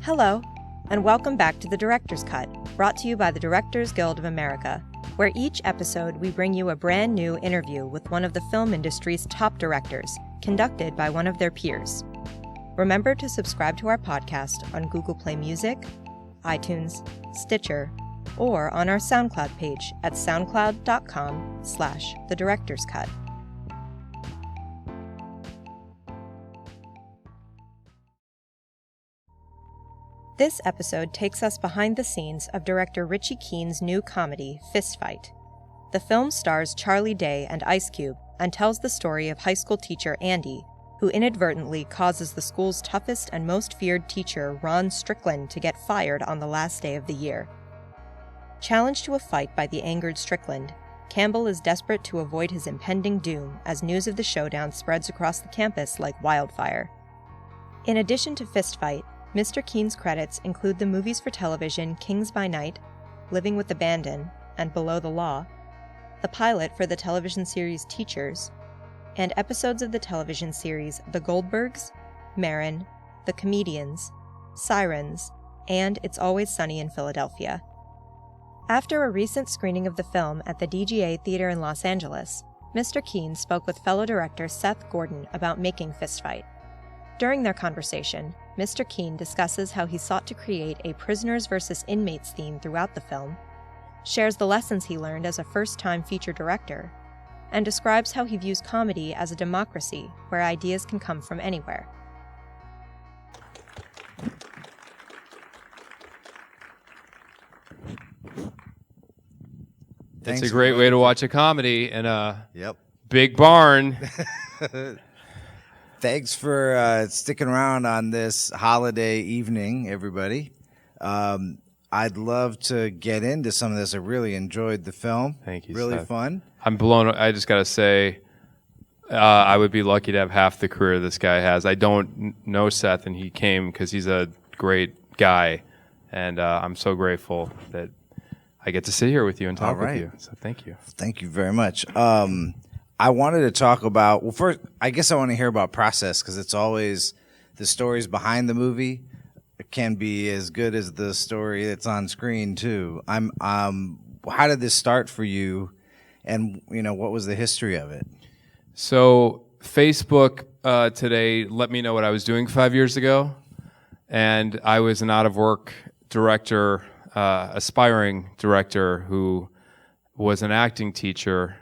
Hello, and welcome back to The Director's Cut, brought to you by the Directors Guild of America, where each episode we bring you a brand new interview with one of the film industry's top directors, conducted by one of their peers. Remember to subscribe to our podcast on Google Play Music, iTunes, Stitcher, or on our SoundCloud page at soundcloud.com/thedirectorscut. This episode takes us behind the scenes of director Richie Keen's new comedy, Fist Fight. The film stars Charlie Day and Ice Cube and tells the story of high school teacher Andy, who inadvertently causes the school's toughest and most feared teacher, Ron Strickland, to get fired on the last day of the year. Challenged to a fight by the angered Strickland, Campbell is desperate to avoid his impending doom as news of the showdown spreads across the campus like wildfire. In addition to Fist Fight, Mr. Keen's credits include the movies for television Kings by Night, Living with Abandon, and Below the Law, the pilot for the television series Teachers, and episodes of the television series The Goldbergs, Marin, The Comedians, Sirens, and It's Always Sunny in Philadelphia. After a recent screening of the film at the DGA Theater in Los Angeles, Mr. Keen spoke with fellow director Seth Gordon about making Fist Fight. During their conversation, Mr. Keen discusses how he sought to create a prisoners versus inmates theme throughout the film, shares the lessons he learned as a first-time feature director, and describes how he views comedy as a democracy where ideas can come from anywhere. It's a great way to watch a comedy in a Yep. big barn. Thanks for sticking around on this holiday evening, everybody. I'd love to get into some of this. I really enjoyed the film. Thank you, Really Seth. fun. I'm blown. I just got to say, I would be lucky to have half the career this guy has. I don't know Seth, and he came because he's a great guy, and I'm so grateful that I get to sit here with you and talk with you. So thank you. Thank you very much. I wanted to talk about, well, first, I guess I want to hear about process, because it's always the stories behind the movie can be as good as the story that's on screen too. How did this start for you, and what was the history of it? So Facebook today let me know what I was doing 5 years ago, and I was an out-of-work director, aspiring director who was an acting teacher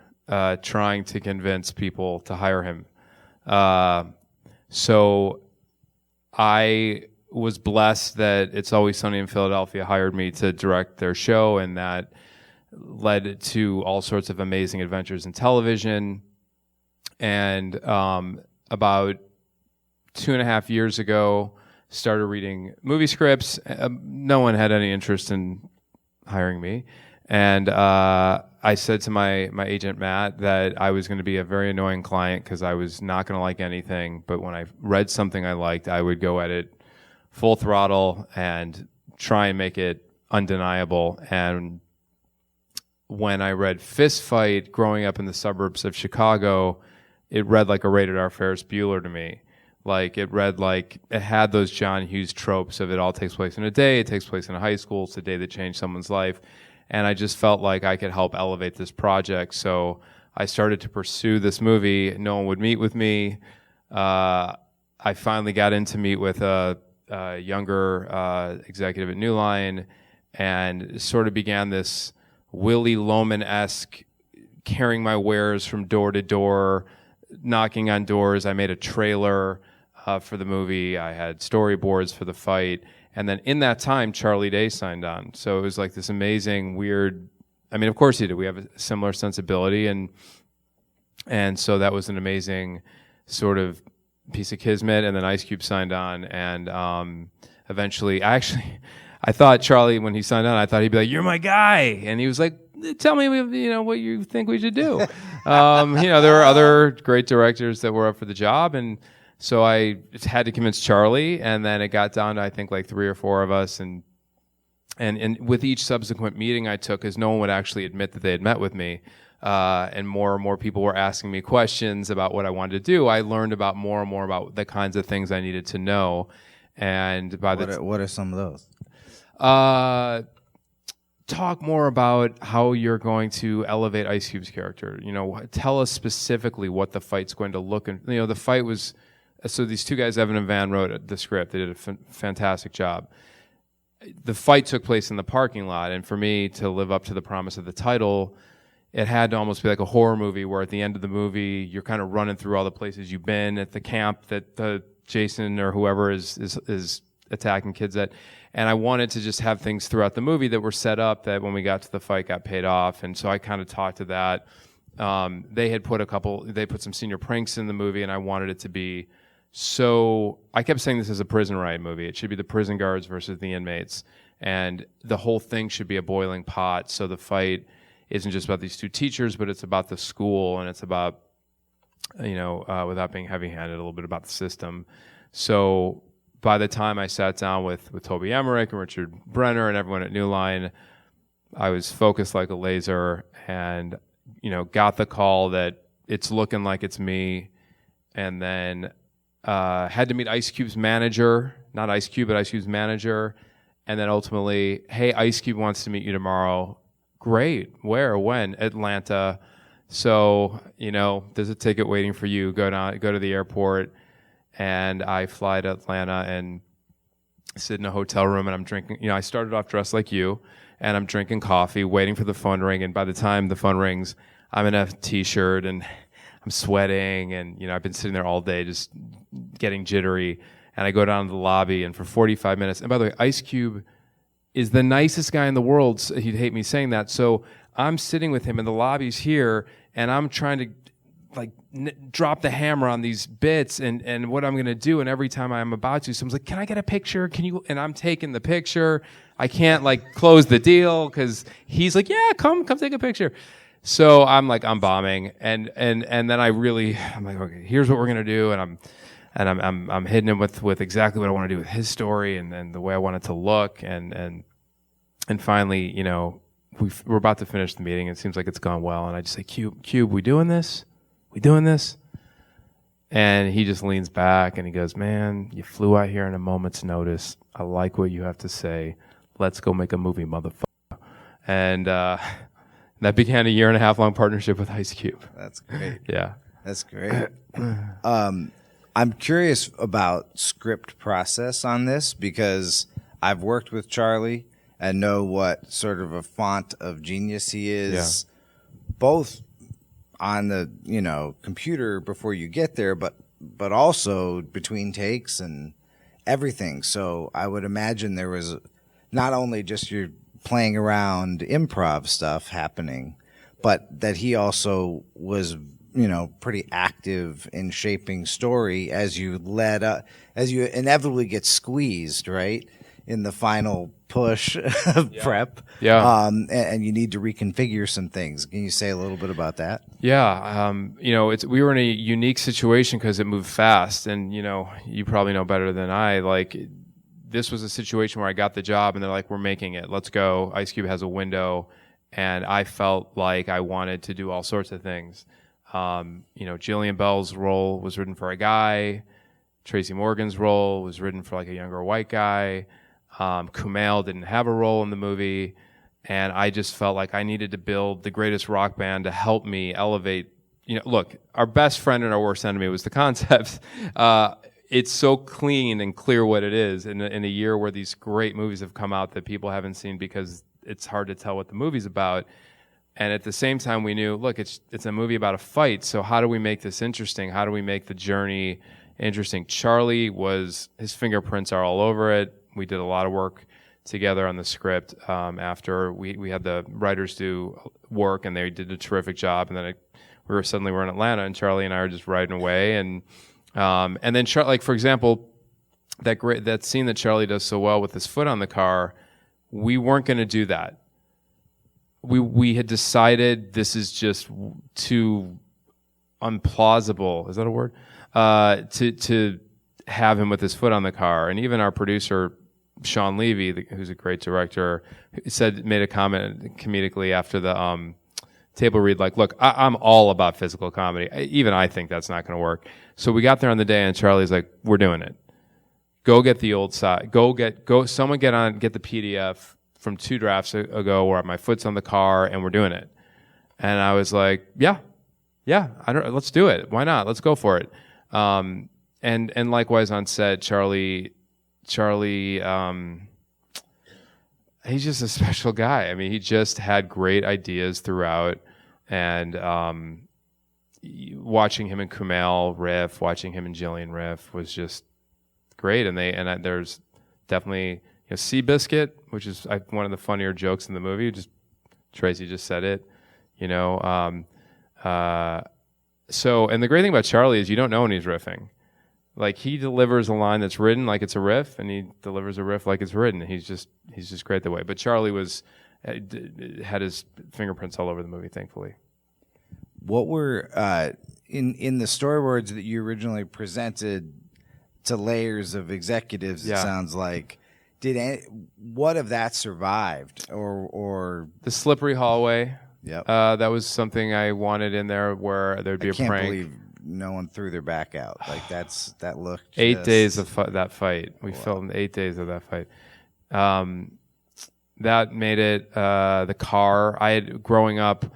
trying to convince people to hire him. So I was blessed that It's Always Sunny in Philadelphia hired me to direct their show, and that led to all sorts of amazing adventures in television. And about 2.5 years ago, started reading movie scripts. No one had any interest in hiring me. And I said to my agent, Matt, that I was going to be a very annoying client because I was not going to like anything. But when I read something I liked, I would go at it full throttle and try and make it undeniable. And when I read Fist Fight growing up in the suburbs of Chicago, it read like a rated R Ferris Bueller to me. Like, it read like it had those John Hughes tropes of it all takes place in a day, it takes place in a high school, it's a day that changed someone's life. And I just felt like I could help elevate this project. So I started to pursue this movie. No one would meet with me. I finally got in to meet with a younger executive at New Line, and sort of began this Willy Loman-esque carrying my wares from door to door, knocking on doors. I made a trailer for the movie. I had storyboards for the fight. And then in that time, Charlie Day signed on. So it was like this amazing, weird, of course he did. We have a similar sensibility. And so that was an amazing sort of piece of kismet. And then Ice Cube signed on. And eventually, I thought Charlie, when he signed on, I thought he'd be like, "You're my guy." And he was like, "Tell me, what you think we should do." There were other great directors that were up for the job. And so I had to convince Charlie, and then it got down to, I think, like 3 or 4 of us. And with each subsequent meeting I took, because no one would actually admit that they had met with me, and more people were asking me questions about what I wanted to do, I learned about more and more about the kinds of things I needed to know. And by what are some of those? Talk more about how you're going to elevate Ice Cube's character. Tell us specifically what the fight's going to look. And the fight was. So these two guys, Evan and Van, wrote the script. They did a fantastic job. The fight took place in the parking lot, and for me to live up to the promise of the title, it had to almost be like a horror movie where at the end of the movie you're kind of running through all the places you've been at the camp that Jason or whoever is attacking kids at. And I wanted to just have things throughout the movie that were set up that when we got to the fight got paid off. And so I kind of talked to that. They had put some senior pranks in the movie, and I wanted it to be so. I kept saying this is a prison riot movie. It should be the prison guards versus the inmates. And the whole thing should be a boiling pot. So the fight isn't just about these two teachers, but it's about the school, and it's about, without being heavy-handed, a little bit about the system. So by the time I sat down with Toby Emmerich and Richard Brenner and everyone at New Line, I was focused like a laser and, got the call that it's looking like it's me, and then had to meet Ice Cube's manager, not Ice Cube, but Ice Cube's manager, and then ultimately, hey, Ice Cube wants to meet you tomorrow. Great. Where? When? Atlanta. So, there's a ticket waiting for you. Go to the airport. And I fly to Atlanta and sit in a hotel room, and I'm drinking. I started off dressed like you, and I'm drinking coffee, waiting for the phone to ring. And by the time the phone rings, I'm in a t-shirt and I'm sweating, and I've been sitting there all day just getting jittery. And I go down to the lobby, and for 45 minutes. And by the way, Ice Cube is the nicest guy in the world. So he'd hate me saying that. So I'm sitting with him, and the lobby's here, and I'm trying to drop the hammer on these bits and what I'm going to do. And every time I'm about to, someone's like, can I get a picture? Can you? And I'm taking the picture. I can't close the deal because he's like, yeah, come take a picture. So I'm bombing. And then I'm like, okay, here's what we're going to do. And I'm hitting him with exactly what I want to do with his story and the way I want it to look. And finally, we're about to finish the meeting. It seems like it's gone well. And I just say, Cube, we doing this? We doing this? And he just leans back and he goes, man, you flew out here in a moment's notice. I like what you have to say. Let's go make a movie, motherfucker. And that began a 1.5 year long partnership with Ice Cube. That's great. Yeah. That's great. I'm curious about script process on this because I've worked with Charlie and know what sort of a font of genius he is, both on the computer before you get there, but also between takes and everything. So I would imagine there was not only just your playing around improv stuff happening, but that he also was pretty active in shaping story as you led up, as you inevitably get squeezed right in the final push of prep. Yeah. And you need to reconfigure some things. Can you say a little bit about that? Yeah. We were in a unique situation because it moved fast, and you probably know better than I. This was a situation where I got the job, and they're like, "We're making it. Let's go." Ice Cube has a window, and I felt like I wanted to do all sorts of things. Jillian Bell's role was written for a guy. Tracy Morgan's role was written for a younger white guy. Kumail didn't have a role in the movie, and I just felt like I needed to build the greatest rock band to help me elevate. Look, our best friend and our worst enemy was the concept. It's so clean and clear what it is in a year where these great movies have come out that people haven't seen because it's hard to tell what the movie's about. And at the same time, we knew, look, it's a movie about a fight, so how do we make this interesting? How do we make the journey interesting? Charlie his fingerprints are all over it. We did a lot of work together on the script after we had the writers do work, and they did a terrific job. And then we were in Atlanta, and Charlie and I were just riding away. And then for example, that scene that Charlie does so well with his foot on the car, we weren't going to do that. We had decided this is just too unplausible. Is that a word? To have him with his foot on the car. And even our producer, Sean Levy, who's a great director, made a comment comedically after the table read, look, I'm all about physical comedy. Even I think that's not going to work. So we got there on the day, and Charlie's like, we're doing it. go get the old side. Someone get the PDF from 2 drafts ago where my foot's on the car and we're doing it. And I was like, yeah, let's do it. Why not? Let's go for it. And likewise on set, Charlie, he's just a special guy. I mean, he just had great ideas throughout, and watching him and Kumail riff, watching him and Jillian riff was just great. And there's definitely Seabiscuit, which is one of the funnier jokes in the movie. Tracy just said it, So, and the great thing about Charlie is you don't know when he's riffing. Like, he delivers a line that's written like it's a riff, and he delivers a riff like it's written. He's just great that way. But Charlie had his fingerprints all over the movie, thankfully. What were in the storyboards that you originally presented to layers of executives? It sounds like. What of that survived, or the slippery hallway? Yep. That was something I wanted in there where there'd be a prank. I can't believe no one threw their back out. Like that looked. 8 days of that fight. We filmed 8 days of that fight. That made it the car. Growing up,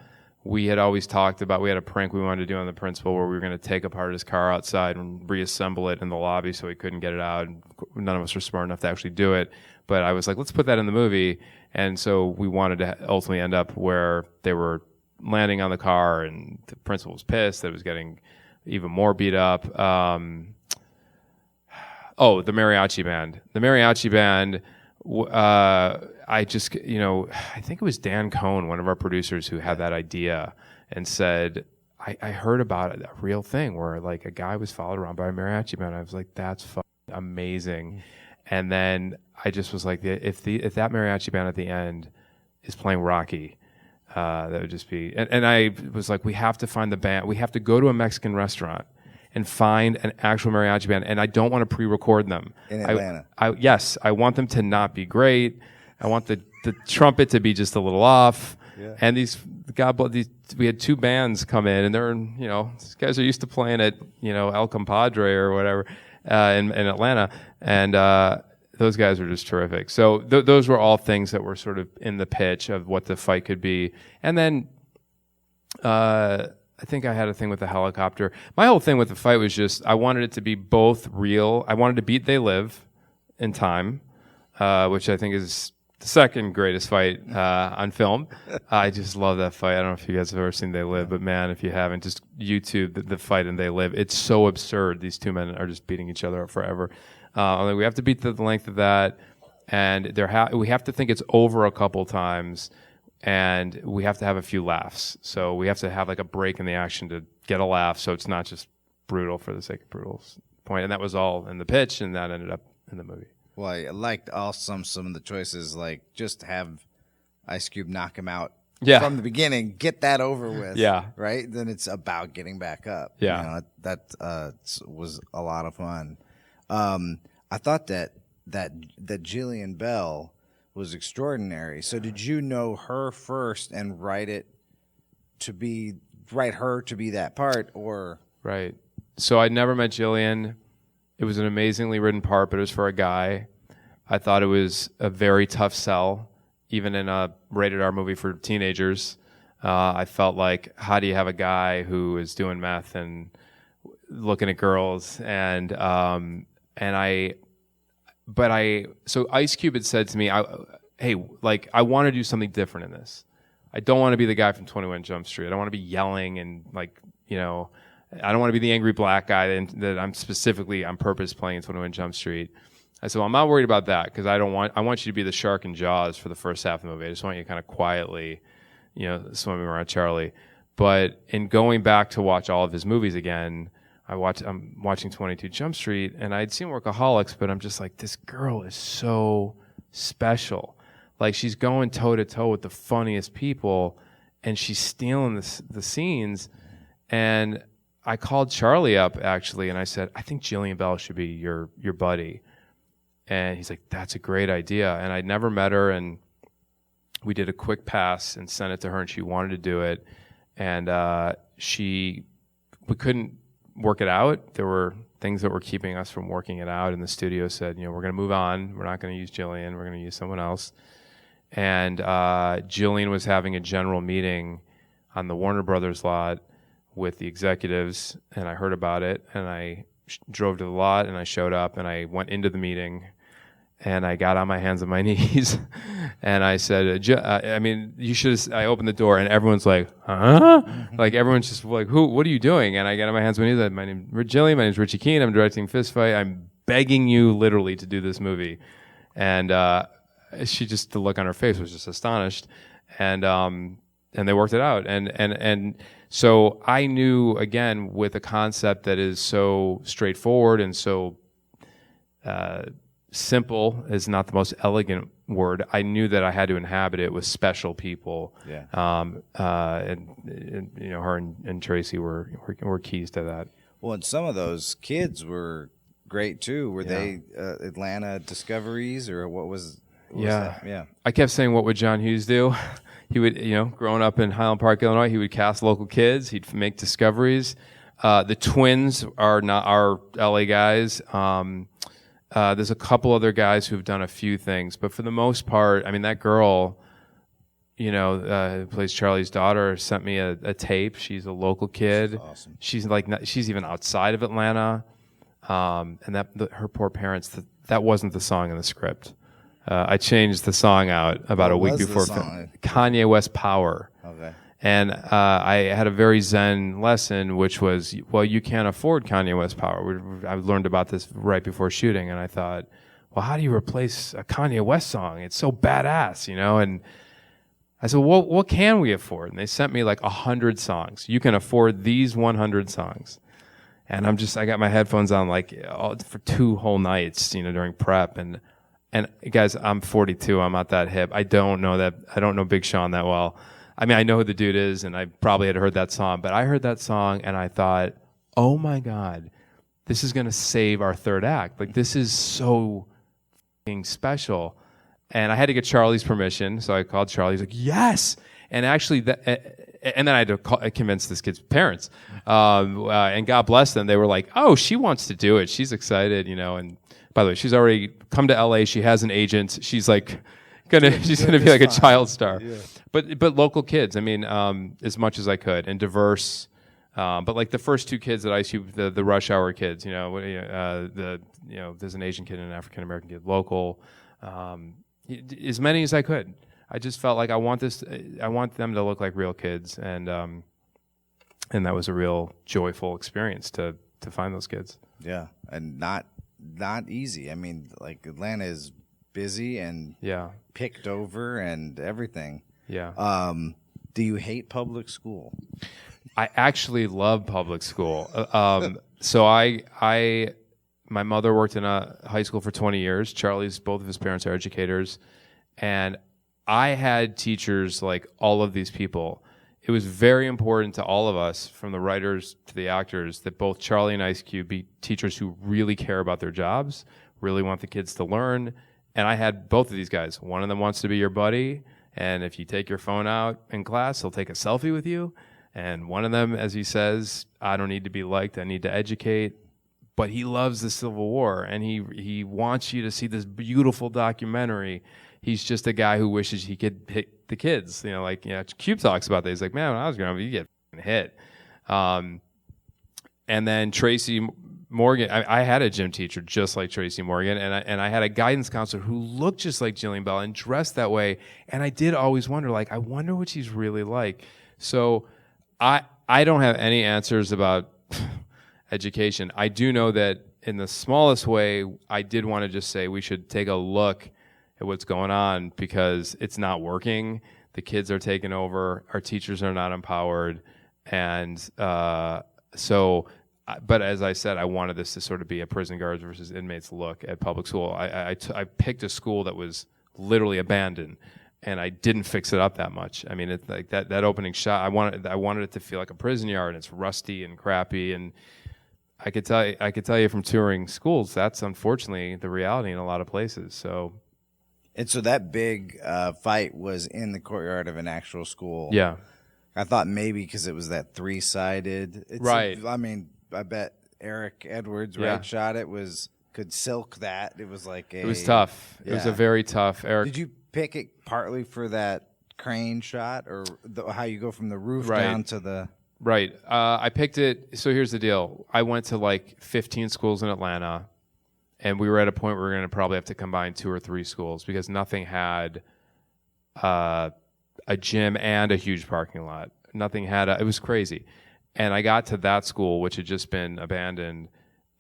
we had always talked about, we had a prank we wanted to do on the principal where we were going to take apart his car outside and reassemble it in the lobby so he couldn't get it out. And none of us were smart enough to actually do it. But I was like, let's put that in the movie. And so we wanted to ultimately end up where they were landing on the car and the principal was pissed that it was getting even more beat up. The mariachi band. The mariachi band, I think it was Dan Cohn, one of our producers, who had that idea and said, I heard about it, a real thing where like a guy was followed around by a mariachi band. I was like, that's amazing. And then I just was like, if that mariachi band at the end is playing Rocky, that would just be, and I was like, we have to find the band. We have to go to a Mexican restaurant and find an actual mariachi band. And I don't want to pre-record them. In Atlanta. Yes, I want them to not be great. I want the trumpet to be just a little off. Yeah. And we had 2 bands come in, and they're, these guys are used to playing at, El Compadre or whatever, in Atlanta. And, those guys were just terrific. So those were all things that were sort of in the pitch of what the fight could be. And then I think I had a thing with the helicopter. My whole thing with the fight was just I wanted it to be both real. I wanted to beat They Live in time, which I think is the second greatest fight on film. I just love that fight. I don't know if you guys have ever seen They Live, but man, if you haven't, just YouTube the fight in They Live. It's so absurd. These 2 men are just beating each other up forever. We have to beat the length of that, and we have to think it's over a couple times, and we have to have a few laughs. So we have to have like a break in the action to get a laugh, so it's not just brutal for the sake of brutal point. And that was all in the pitch, and that ended up in the movie. Well, I liked some of the choices, like just have Ice Cube knock him out from the beginning, get that over with. Yeah. Right? Then it's about getting back up. Yeah. That was a lot of fun. I thought that Jillian Bell was extraordinary. So did you know her first and write her to be that part, or? Right. So I'd never met Jillian. It was an amazingly written part, but it was for a guy. I thought it was a very tough sell, even in a rated R movie for teenagers. I felt like, how do you have a guy who is doing meth and looking at girls? So Ice Cube had said to me, hey, like, I want to do something different in this. I don't want to be the guy from 21 Jump Street. I don't want to be yelling and like, I don't want to be the angry black guy that I'm specifically on purpose playing in 21 Jump Street. I said, well, I'm not worried about that because I want you to be the shark in Jaws for the first half of the movie. I just want you kind of quietly, swimming around Charlie. But in going back to watch all of his movies again, I'm watching 22 Jump Street, and I'd seen Workaholics, but I'm just like, this girl is so special. Like, she's going toe-to-toe with the funniest people, and she's stealing the scenes. And I called Charlie up, actually, and I said, I think Jillian Bell should be your buddy. And he's like, that's a great idea. And I'd never met her, and we did a quick pass and sent it to her, and she wanted to do it. And we couldn't work it out. There were things that were keeping us from working it out. And the studio said, we're going to move on. We're not going to use Jillian. We're going to use someone else. And Jillian was having a general meeting on the Warner Brothers lot with the executives, and I heard about it, and I drove to the lot, and I showed up, and I went into the meeting, and I got on my hands and my knees, and I said, you should have, I opened the door, and everyone's like, huh? Like, everyone's just like, what are you doing? And I got on my hands and my knees, I said, my name is Jillian, my name is Richie Keen, I'm directing Fist Fight, I'm begging you literally to do this movie. And she just, the look on her face was just astonished, and they worked it out, and so I knew, again, with a concept that is so straightforward and so simple is not the most elegant word. I knew that I had to inhabit it with special people. Yeah. And her and Tracy were keys to that. Well, and some of those kids were great too. Were they Atlanta discoveries, or what was that? Yeah. I kept saying, what would John Hughes do? He would, growing up in Highland Park, Illinois, he would cast local kids. He'd make discoveries. The twins are not our LA guys. There's a couple other guys who've done a few things, but for the most part, I mean, that girl, who plays Charlie's daughter, sent me a tape. She's a local kid. That's awesome. She's even outside of Atlanta, and her poor parents. That wasn't the song in the script. I changed the song out about a week before. Kanye West Power. Okay. And I had a very zen lesson, which was, well, you can't afford Kanye West Power. I learned about this right before shooting, and I thought, well, how do you replace a Kanye West song? It's so badass, And I said, well, what can we afford? And they sent me like 100 songs. You can afford these 100 songs. And I got my headphones on for 2 whole nights, during prep. And guys, I'm 42. I'm not that hip. I don't know Big Sean that well. I mean, I know who the dude is, and I probably had heard that song, but I heard that song and I thought, oh my God, this is going to save our third act. Like, this is so fucking special. And I had to get Charlie's permission, so I called Charlie. He's like, yes. And actually, and then I had to convince this kid's parents. And God bless them. They were like, oh, she wants to do it. She's excited, And by the way, she's already come to LA. She has an agent. She's like she's gonna be like a child star. Yeah. But local kids. I mean, as much as I could, and diverse. But like the first 2 kids that I see, the Rush Hour kids. There's an Asian kid and an African American kid. Local, as many as I could. I just felt like I want them to look like real kids, and that was a real joyful experience to find those kids. Yeah, and not easy. I mean, like, Atlanta is busy and picked over and everything. Yeah. Do you hate public school? I actually love public school. So my mother worked in a high school for 20 years. Both of his parents are educators, and I had teachers like all of these people. It was very important to all of us, from the writers to the actors, that both Charlie and Ice Cube be teachers who really care about their jobs, really want the kids to learn. And I had both of these guys. One of them wants to be your buddy, and if you take your phone out in class, he'll take a selfie with you. And one of them, as he says, I don't need to be liked, I need to educate. But he loves the Civil War, and he wants you to see this beautiful documentary. He's just a guy who wishes he could hit the kids. Cube talks about that. He's like, man, when I was growing up, you get hit. And then Tracy Morgan, I had a gym teacher just like Tracy Morgan, and I had a guidance counselor who looked just like Jillian Bell and dressed that way. And I did always wonder, I wonder what she's really like. So I don't have any answers about education. I do know that in the smallest way, I did want to just say we should take a look at what's going on, because it's not working. The kids are taking over. Our teachers are not empowered. And but as I said, I wanted this to sort of be a prison guards versus inmates look at public school. I picked a school that was literally abandoned, and I didn't fix it up that much. I mean, it's like that opening shot, I wanted it to feel like a prison yard, and it's rusty and crappy. And I could tell you from touring schools, that's unfortunately the reality in a lot of places. So that big fight was in the courtyard of an actual school. Yeah. I thought maybe because it was that 3-sided. Right. I mean, I bet Eric Edwards, Yeah. right, shot it could silk that. It was like It was tough. It was a very tough. Eric. Did you pick it partly for that crane shot, or how you go from the roof Right. down to the? Right. I picked it. So here's the deal. I went to like 15 schools in Atlanta, and we were at a point where we were going to probably have to combine 2 or 3 schools because nothing had a gym and a huge parking lot. Nothing had it was crazy. And I got to that school, which had just been abandoned,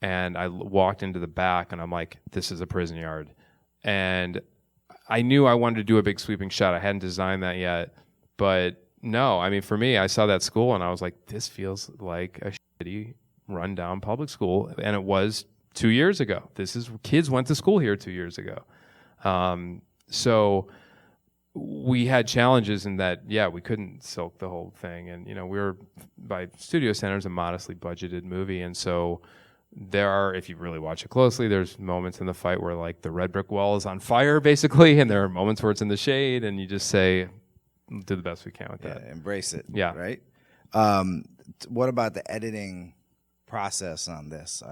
and I walked into the back, and I'm like, this is a prison yard. And I knew I wanted to do a big sweeping shot. I hadn't designed that yet. But no, I mean, for me, I saw that school, and I was like, this feels like a shitty, rundown public school. And it was 2 years ago. Kids went to school here 2 years ago. So we had challenges in that, we couldn't silk the whole thing. And, we were, by studio standards, a modestly budgeted movie. And so there are, if you really watch it closely, there's moments in the fight where, like, the red brick wall is on fire, basically. And there are moments where it's in the shade. And you just say, do the best we can with that. Embrace it. Yeah. Right? What about the editing process on this?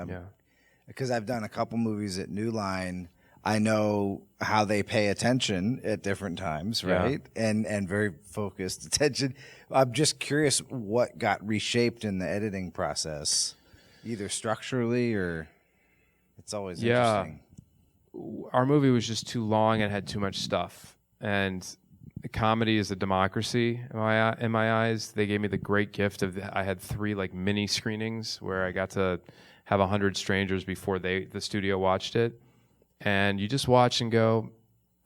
Because I've done a couple movies at New Line. I know how they pay attention at different times, right? Yeah. And very focused attention. I'm just curious what got reshaped in the editing process, either structurally or it's always interesting. Our movie was just too long and had too much stuff. And comedy is a democracy in my eyes. They gave me the great gift of I had 3 like mini screenings where I got to have 100 strangers before the studio watched it. And you just watch and go,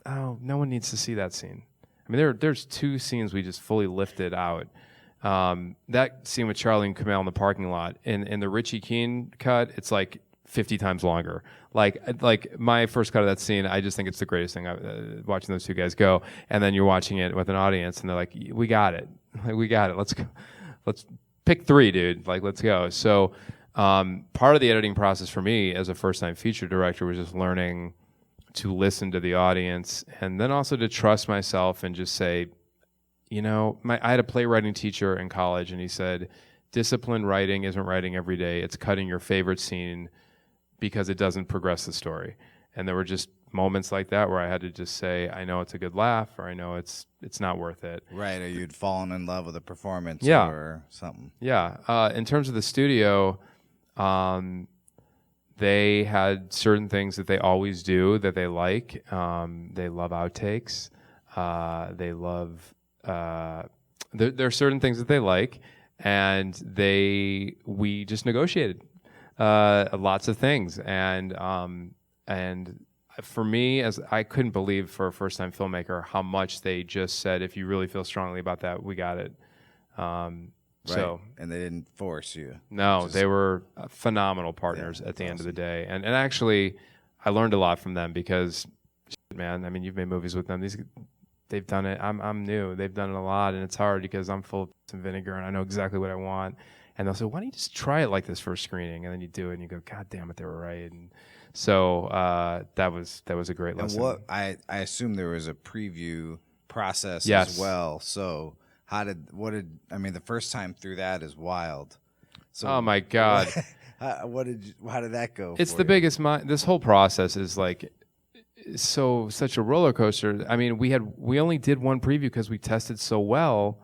oh, no one needs to see that scene. I mean, there's 2 scenes we just fully lifted out. That scene with Charlie and Kumail in the parking lot, in the Richie Keen cut, it's like 50 times longer. Like my first cut of that scene, I just think it's the greatest thing. Watching those 2 guys go, and then you're watching it with an audience, and they're like, "We got it, we got it. Let's go. Let's pick 3, dude. Like, let's go." So. Part of the editing process for me as a first-time feature director was just learning to listen to the audience and then also to trust myself and just say, I had a playwriting teacher in college, and he said, disciplined writing isn't writing every day. It's cutting your favorite scene because it doesn't progress the story. And there were just moments like that where I had to just say, I know it's a good laugh, or I know it's not worth it. Right, or you'd fallen in love with a performance or something. Yeah. In terms of the studio... they had certain things that they always do that they like. They love outtakes. They love, there are certain things that they like, and we just negotiated, lots of things. And for me, as I couldn't believe for a first time filmmaker, how much they just said, if you really feel strongly about that, we got it. Right. So, and they didn't force you. No, they were phenomenal partners at the end of the day. And actually, I learned a lot from them because, man, I mean, you've made movies with them. They've done it. I'm new. They've done it a lot, and it's hard because I'm full of some vinegar, and I know exactly what I want. And they'll say, why don't you just try it like this first screening? And then you do it, and you go, God damn it, they were right. And so that was a great lesson. And I assume there was a preview process Yes. as well. So... the first time through that is wild. So oh my God. how did that go? It's the biggest, this whole process is like, such a roller coaster. I mean, we only did 1 preview because we tested so well.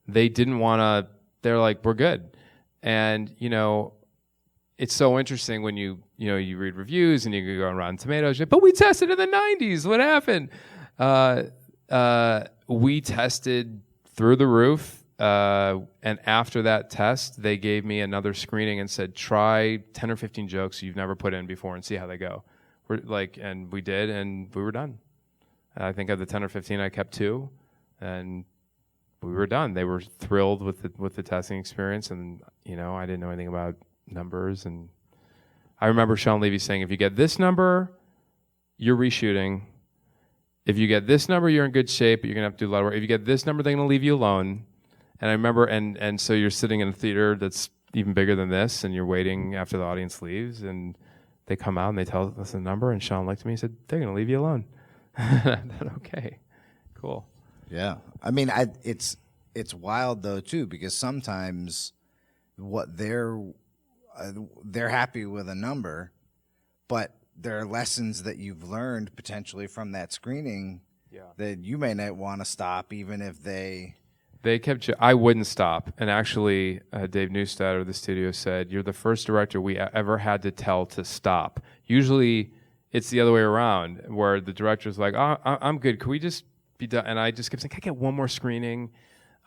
They didn't want to, they're like, we're good. And, it's so interesting when you read reviews and you go on Rotten Tomatoes, but we tested in the 90s. What happened? We tested through the roof, and after that test, they gave me another screening and said, try 10 or 15 jokes you've never put in before and see how they go. And we did, and we were done. And I think of the 10 or 15, I kept 2, and we were done. They were thrilled with the testing experience, and I didn't know anything about numbers. And I remember Sean Levy saying, if you get this number, you're reshooting. If you get this number, you're in good shape, but you're going to have to do a lot of work. If you get this number, they're going to leave you alone. And I remember, and so you're sitting in a theater that's even bigger than this, and you're waiting after the audience leaves, and they come out and they tell us the number, and Sean looked at me and said, they're going to leave you alone. I thought, okay, cool. Yeah. I mean, it's wild, though, too, because sometimes what they're they're happy with a number, but there are lessons that you've learned potentially from that screening that you may not want to stop, even if they kept. I wouldn't stop. And actually, Dave Neustadt of the studio said, "You're the first director we ever had to tell to stop. Usually, it's the other way around, where the director's like, oh, I'm good. Can we just be done?" And I just kept saying, "Can I get one more screening?"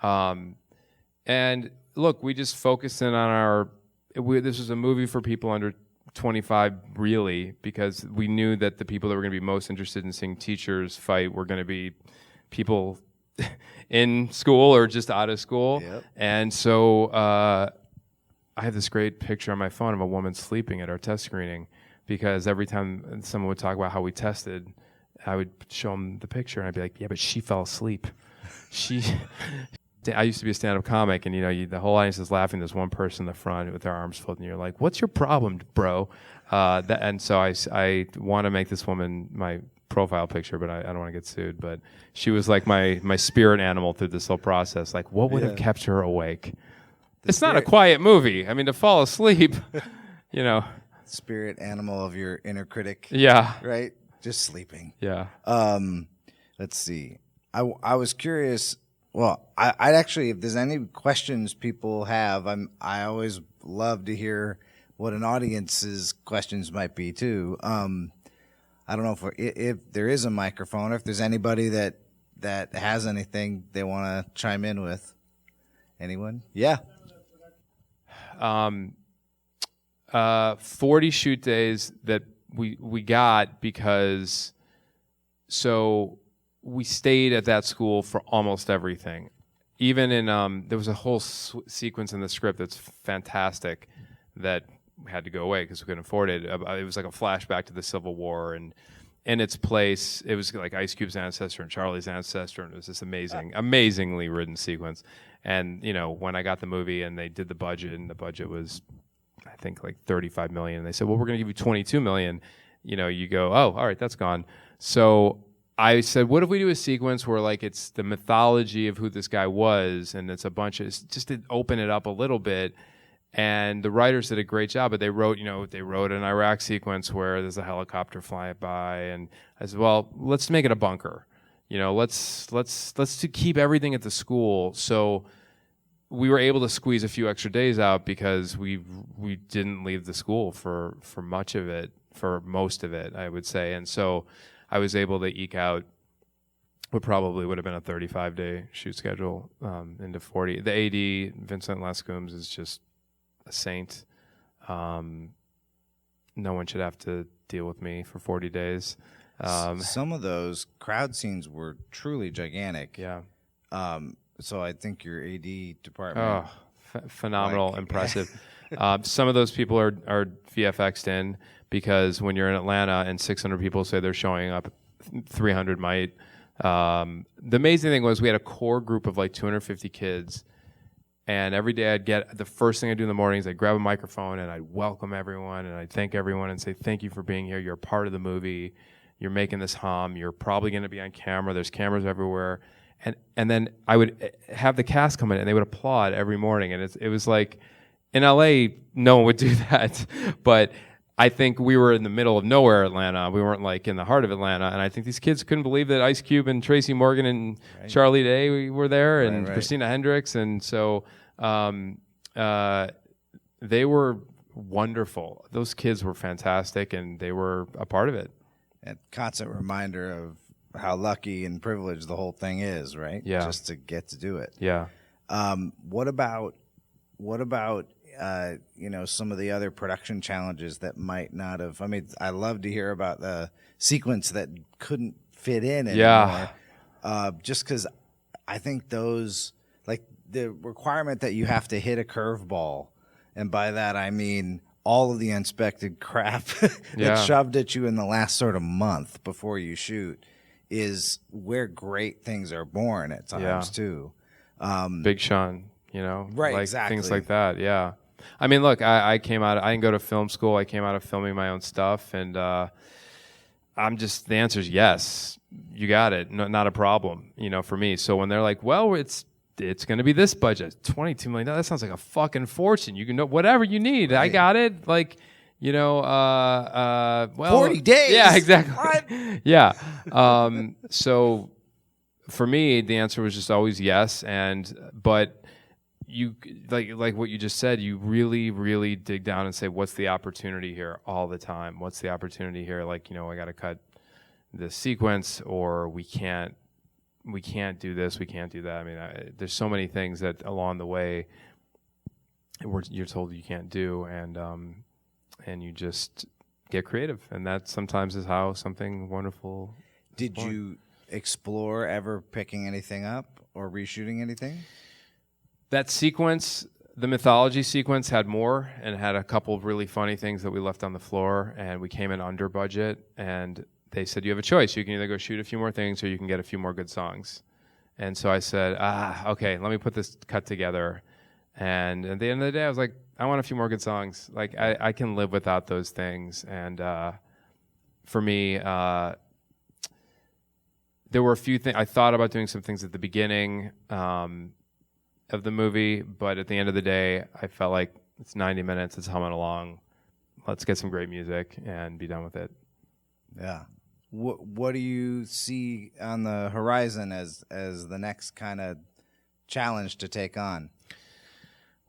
And look, we just focused in on this was a movie for people under 25, really, because we knew that the people that were going to be most interested in seeing teachers fight were going to be people in school or just out of school. Yep. And so I have this great picture on my phone of a woman sleeping at our test screening, because every time someone would talk about how we tested, I would show them the picture and I'd be like, yeah, but she fell asleep. I used to be a stand-up comic, and the whole audience is laughing. There's one person in the front with their arms folded, and you're like, "What's your problem, bro?" And so I want to make this woman my profile picture, but I don't want to get sued. But she was like my spirit animal through this whole process. Like, what would have kept her awake? It's not a quiet movie. I mean, to fall asleep, Spirit animal of your inner critic. Yeah. Right? Just sleeping. Yeah. Let's see. I was curious. Well, I'd actually, if there's any questions people have, I always love to hear what an audience's questions might be too. I don't know if there is a microphone, or if there's anybody that has anything they want to chime in with. Anyone? Yeah. 40 shoot days that we got, because we stayed at that school for almost everything. Even in there was a whole sequence in the script that's fantastic that had to go away because we couldn't afford it. It was like a flashback to the Civil War, and in its place, it was like Ice Cube's ancestor and Charlie's ancestor, and it was this amazingly written sequence. And when I got the movie and they did the budget, and the budget was, I think, like $35 million, and they said, "Well, we're going to give you $22 million." You go, "Oh, all right, that's gone." So I said, what if we do a sequence where like it's the mythology of who this guy was, and it's a bunch of, just to open it up a little bit. And the writers did a great job, but they wrote an Iraq sequence where there's a helicopter flying by, and I said, well, let's make it a bunker. Let's keep everything at the school. So we were able to squeeze a few extra days out because we didn't leave the school for most of it, I would say. And so I was able to eke out what probably would have been a 35-day shoot schedule into 40. The AD, Vincent Lascombe, is just a saint. No one should have to deal with me for 40 days. Some of those crowd scenes were truly gigantic. Yeah. So I think your AD department... phenomenal, impressive. Some of those people are VFX'd in, because when you're in Atlanta and 600 people say they're showing up, 300 might. The amazing thing was we had a core group of like 250 kids, and every day the first thing I'd do in the morning is I'd grab a microphone and I'd welcome everyone and I'd thank everyone and say, thank you for being here. You're a part of the movie. You're making this hum. You're probably going to be on camera. There's cameras everywhere. And then I would have the cast come in and they would applaud every morning. And it was like, in LA, no one would do that. But I think we were in the middle of nowhere, Atlanta. We weren't like in the heart of Atlanta. And I think these kids couldn't believe that Ice Cube and Tracy Morgan and Charlie Day were there, and Christina Hendricks. And so they were wonderful. Those kids were fantastic, and they were a part of it. A constant reminder of how lucky and privileged the whole thing is, right? Yeah. Just to get to do it. Yeah. What about some of the other production challenges that might not have? I mean, I love to hear about the sequence that couldn't fit in anymore. Yeah. Just because I think those, like the requirement that you have to hit a curveball, and by that I mean all of the unexpected crap that's shoved at you in the last sort of month before you shoot, is where great things are born at times too. Big Sean, right? Like exactly. Things like that. Yeah. I mean, look, I didn't go to film school. I came out of filming my own stuff, and the answer is yes. You got it. No, not a problem, for me. So when they're like, well, it's it's going to be this budget, $22 million. That sounds like a fucking fortune. You can know whatever you need. Right. I got it. Like, well, 40 days. Yeah, exactly. What? Yeah. So for me, the answer was just always yes. But you, like what you just said, you really, really dig down and say, what's the opportunity here all the time? What's the opportunity here? Like, I got to cut this sequence, or we can't do this, we can't do that. I mean, there's so many things that along the way you're told you can't do, and you just get creative, and that sometimes is how something wonderful. Did you explore ever picking anything up or reshooting anything? That sequence, the mythology sequence, had more and had a couple of really funny things that we left on the floor, and we came in under budget, and they said, you have a choice. You can either go shoot a few more things or you can get a few more good songs. And so I said, okay, let me put this cut together. And at the end of the day, I was like, I want a few more good songs. Like, I can live without those things. And for me, there were a few things. I thought about doing some things at the beginning of the movie, but at the end of the day, I felt like it's 90 minutes, it's humming along. Let's get some great music and be done with it. Yeah. What do you see on the horizon as the next kind of challenge to take on?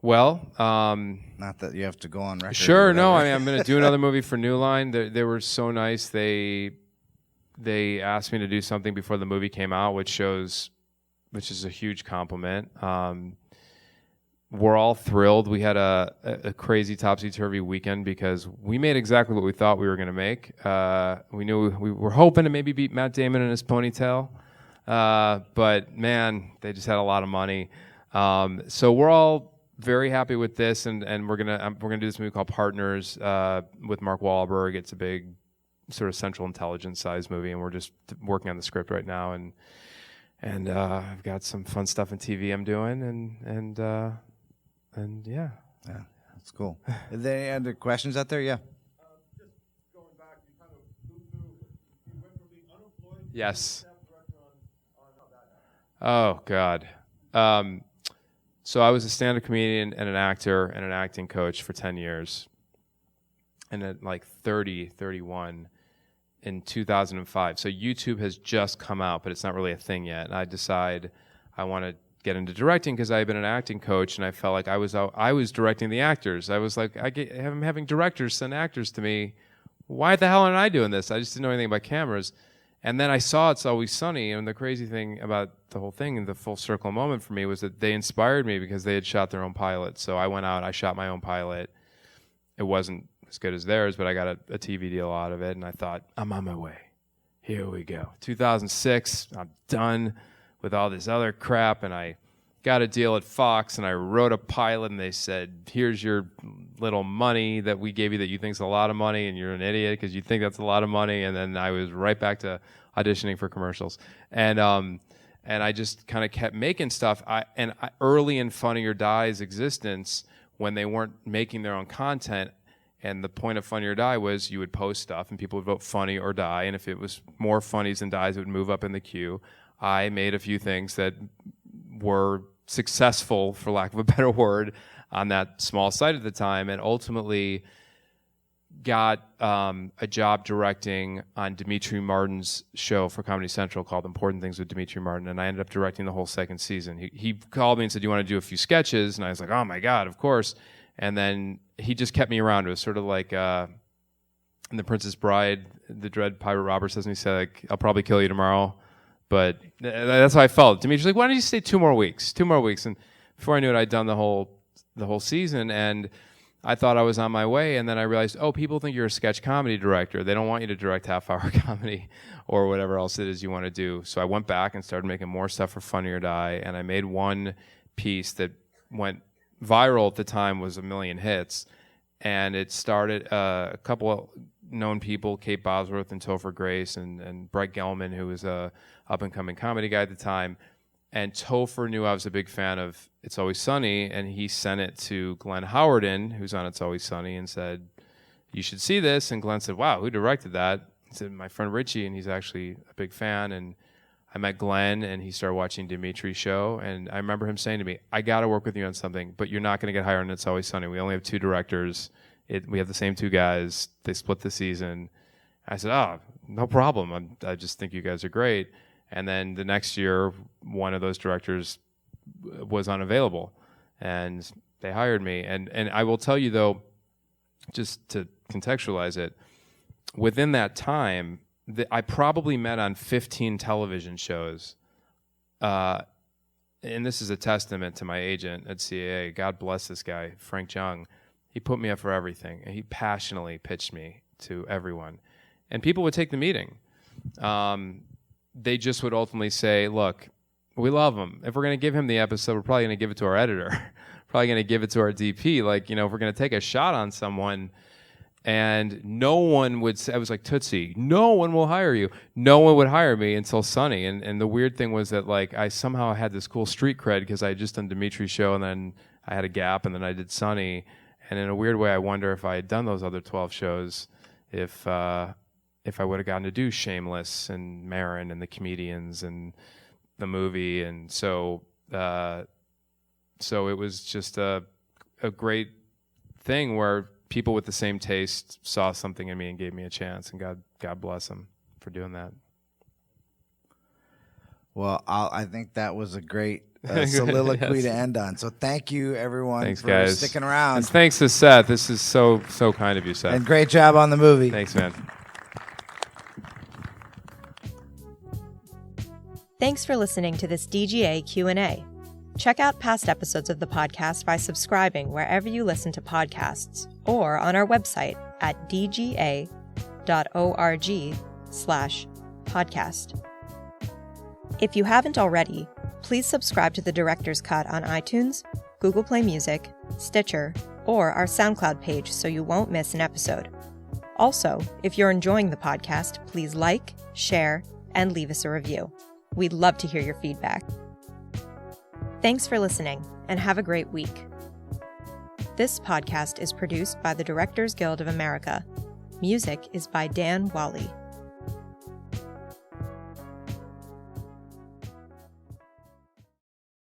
Well, not that you have to go on record. Sure, no. I mean, I'm going to do another movie for New Line. They were so nice. They asked me to do something before the movie came out, which is a huge compliment. We're all thrilled. We had a crazy topsy-turvy weekend because we made exactly what we thought we were going to make. We knew we were hoping to maybe beat Matt Damon in his ponytail, but man, they just had a lot of money. So we're all very happy with this, and we're gonna do this movie called Partners with Mark Wahlberg. It's a big sort of Central Intelligence size movie, and we're just working on the script right now, and I've got some fun stuff in TV I'm doing, and yeah, that's cool. Are there any other questions out there? Yeah. Just going back, you kind of flew through. You went from being unemployed to yes. director on Oh God. So I was a stand-up comedian and an actor and an acting coach for 10 years. And at like 31 in 2005. So YouTube has just come out, but it's not really a thing yet. And I decide I want to get into directing because I had been an acting coach, and I felt like I was directing the actors. I was like, I'm having directors send actors to me. Why the hell aren't I doing this? I just didn't know anything about cameras. And then I saw It's Always Sunny, and the crazy thing about the whole thing and the full circle moment for me was that they inspired me because they had shot their own pilot. So I went out, I shot my own pilot. It wasn't as good as theirs, but I got a TV deal out of it, and I thought, I'm on my way. Here we go. 2006, I'm done with all this other crap, and I got a deal at Fox, and I wrote a pilot, and they said, here's your little money that we gave you that you think's a lot of money, and you're an idiot because you think that's a lot of money. And then I was right back to auditioning for commercials. And I just kind of kept making stuff. Early in Funny or Die's existence, when they weren't making their own content, and the point of Funny or Die was you would post stuff, and people would vote Funny or Die, and if it was more funnies than dies, it would move up in the queue. I made a few things that were successful, for lack of a better word, on that small site at the time, and ultimately got a job directing on Dimitri Martin's show for Comedy Central called Important Things with Dimitri Martin, and I ended up directing the whole second season. He called me and said, do you want to do a few sketches? And I was like, oh my God, of course. And then he just kept me around. It was sort of like in The Princess Bride, the dread Pirate Roberts says, and he said, like, I'll probably kill you tomorrow. But that's how I felt. Dimitri's like, why don't you stay 2 more weeks? 2 more weeks. And before I knew it, I'd done the whole season, and I thought I was on my way. And then I realized, people think you're a sketch comedy director. They don't want you to direct half-hour comedy or whatever else it is you want to do. So I went back and started making more stuff for Funny or Die, and I made one piece that went viral at the time, was 1 million hits, and it started a couple of known people, Kate Bosworth and Topher Grace and Brett Gelman, who was a up-and-coming comedy guy at the time. And Topher knew I was a big fan of It's Always Sunny, and he sent it to Glenn Howerton, who's on It's Always Sunny, and said, you should see this. And Glenn said, wow, who directed that? He said, my friend Richie, and he's actually a big fan. And I met Glenn, and he started watching Dimitri's show, and I remember him saying to me, I got to work with you on something, but you're not going to get hired on It's Always Sunny. We only have 2 directors. We have the same 2 guys. They split the season. I said, no problem. I just think you guys are great. And then the next year, one of those directors was unavailable, and they hired me. And I will tell you, though, just to contextualize it, within that time, I probably met on 15 television shows. And this is a testament to my agent at CAA. God bless this guy, Frank Jung. He put me up for everything, and he passionately pitched me to everyone. And people would take the meeting. They just would ultimately say, look, we love him. If we're going to give him the episode, we're probably going to give it to our editor. Probably going to give it to our DP. Like, if we're going to take a shot on someone, and no one would say, I was like, Tootsie, no one will hire you. No one would hire me until Sunny. And the weird thing was that, like, I somehow had this cool street cred because I had just done Dimitri's show, and then I had a gap, and then I did Sunny. And in a weird way, I wonder if I had done those other 12 shows, if I would have gotten to do Shameless and Marin and The Comedians and the movie. And so it was just a great thing where people with the same taste saw something in me and gave me a chance, and God bless them for doing that. Well, I think that was a great soliloquy Yes. to end on. So thank you, everyone, Thanks, for guys. sticking around. And thanks to Seth. This is so kind of you, Seth. And great job on the movie. Thanks, man. Thanks for listening to this DGA Q&A. Check out past episodes of the podcast by subscribing wherever you listen to podcasts or on our website at dga.org/podcast. If you haven't already, please subscribe to The Director's Cut on iTunes, Google Play Music, Stitcher, or our SoundCloud page so you won't miss an episode. Also, if you're enjoying the podcast, please like, share, and leave us a review. We'd love to hear your feedback. Thanks for listening, and have a great week. This podcast is produced by the Directors Guild of America. Music is by Dan Wally.